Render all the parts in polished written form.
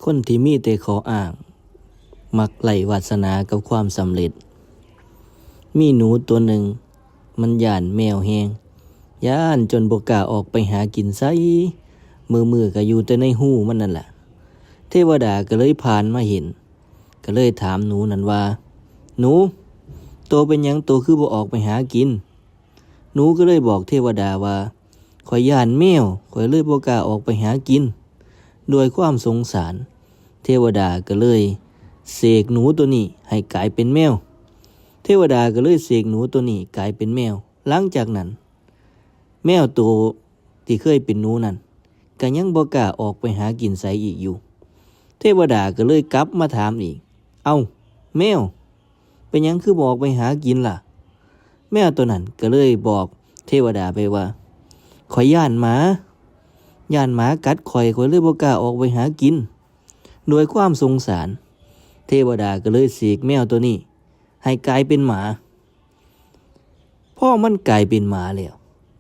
คนที่มีแต่ขออ้าง มักไล่วาสนากับความสำเร็จ มีหนูตัวหนึ่ง มันย้านแมวแฮงย้านจนบ่กล้าออกไปหากินไสมือก็อยู่แต่ในหูมันนั่นแหละเทวดาก็เลยผ่านมาเห็น ก็เลยถามหนูนั่นว่า หนูโตเป็นหยังโตคือบ่ออกไปหากิน หนูก็เลยบอกเทวดาว่าข้อยย้านแมวข้อยเลยบ่กล้าออกไปหากินด้วยความสงสาร เทวดาก็เลยเสกหนูตัวนี้ให้กลายเป็นแมว เทวดาก็เลยเสกหนูตัวนี้กลายเป็นแมว หลังจากนั้น แมวตัวที่เคยเป็นหนูนั้นก็ยังบ่กล้าออกไปหากินไสอีกอยู่ เทวดาก็เลยกลับมาถามอีก เอ้าแมวเป็นหยังคือบ่ออกไปหากินล่ะ แมวตัวนั้นก็เลยบอกเทวดาไปว่าข้อยย้านหมากัดข้อยเลยบ่กล้าออกไปหากินโดยความสงสาร เทวดาก็เลยเสกแมวตัวนี้ให้กลายเป็นหมาพอมันกลายเป็นหมาแล้ว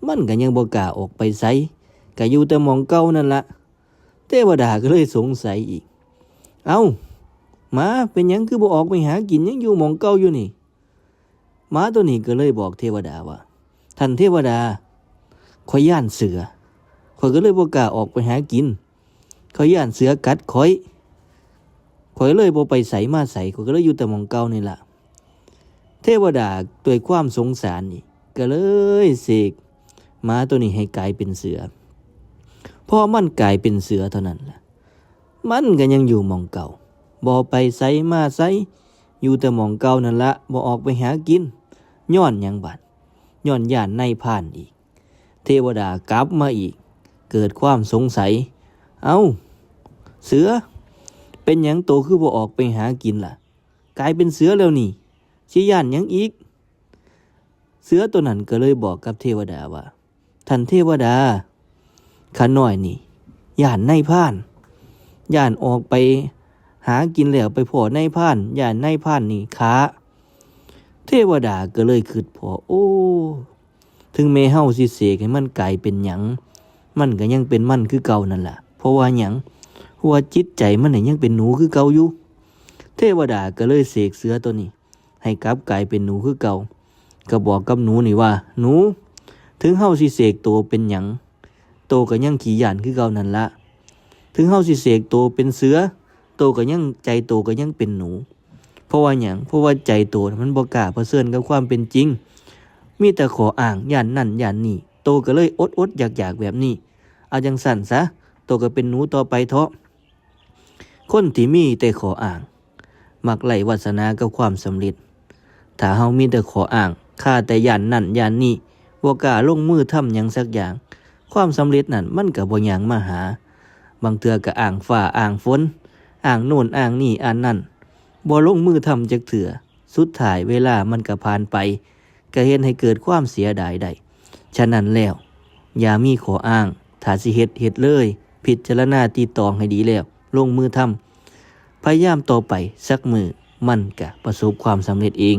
มันก็ยังบ่กล้าออกไปไสก็อยู่แต่หม้องเก่านั่นละเทวดาก็เลยสงสัยอีก เอ้าหมาเป็นหยังคือบ่ออกไปหากินยังอยู่หม้องเก่าอยู่นี่หมาตัวนี้ก็เลยบอกเทวดาว่าท่านเทวดาข้อยย้านเสือข้อยก็เลยบ่กล้าออกไปหากินข้อยย้านเสือกัดข้อยเลยบ่ไปไสมาไสข้อยก็เลยอยู่แต่หม้องเก่านี่ล่ะเทวดาด้วยความสงสารนี่ก็เลยเสกหมาตัวนี้ให้กลายเป็นเสือพอมันกลายเป็นเสือเท่านั้นล่ะมันก็ยังอยู่หม้องเก่าบ่ไปไสมาไสอยู่แต่หม้องเก่านั่นละบ่ออกไปหากินย้อนหยังบัดย้อนย้านนายพรานอีกเทวดากลับมาอีกเกิดความสงสัย เอ้าเสือเป็นหยังโตคือบ่ออกไปหากินล่ะกลายเป็นเสือแล้วนี่สิย้านหยังอีกเสือตัวนั้นก็เลยบอกกับเทวดาว่าท่านเทวดาข้าน้อยนี่ย้านนายพรานย้านออกไปหากินแล้วไปพ้อนายพรานย้านนายพรานนี่ค้าเทวดาก็เลยคิดพอโอ้ถึงแม้เฮาสิเสกให้มันกลายเป็นหยังมันก็ยังเป็นมันคือเก่านั่นล่ะเพราะว่าหยังหัวจิตใจมันนี่ยังเป็นหนูคือเก่าอยู่เทวดาก็เลยเสกเสือตัวนี้ให้กลับกลายเป็นหนูคือเก่าก็บอกกับหนูนี่ว่าหนูถึงเฮาสิเสกโตเป็นหยังโตก็ยังขี้หยาดคือเก่านั่นละถึงเฮาสิเสกโตเป็นเสือโตก็ยังใจโตก็ยังเป็นหนูเพราะว่าหยังเพราะว่าใจโตมันบ่กล้าเผชิญกับความเป็นจริงมีแต่ขออ้างย่านนั่นย่านนี่โตก็เลยอดอยากแบบนี้เอาจังสั่นซะโตก็เป็นหนูต่อไปเถาะคนที่มีแต่ขออ้างมักไล่วาสนากับความสำเร็จถ้าเฮามีแต่ขออ้างข้าแต่ย่านนั่นย่านนี่บ่กล้าลงมือทำหยังสักอย่างความสำเร็จนั่นมันก็บ่หยังมาหาบางเทื่อก็อ้างฟ้าอ้างฝนอ้างโน่นอ้างนี่อ้างนั่นบ่ลงมือทำจักเทื่อสุดท้ายเวลามันก็ผ่านไปก็เฮ็ดให้เกิดความเสียดายได้ฉะนั้นแล้วอย่ามีขออ้างถ้าสิเฮ็ดเลยพิจารณาตีตองให้ดีแล้วลงมือทำพยายามต่อไปสักมือมันก็ประสบความสำเร็จเอง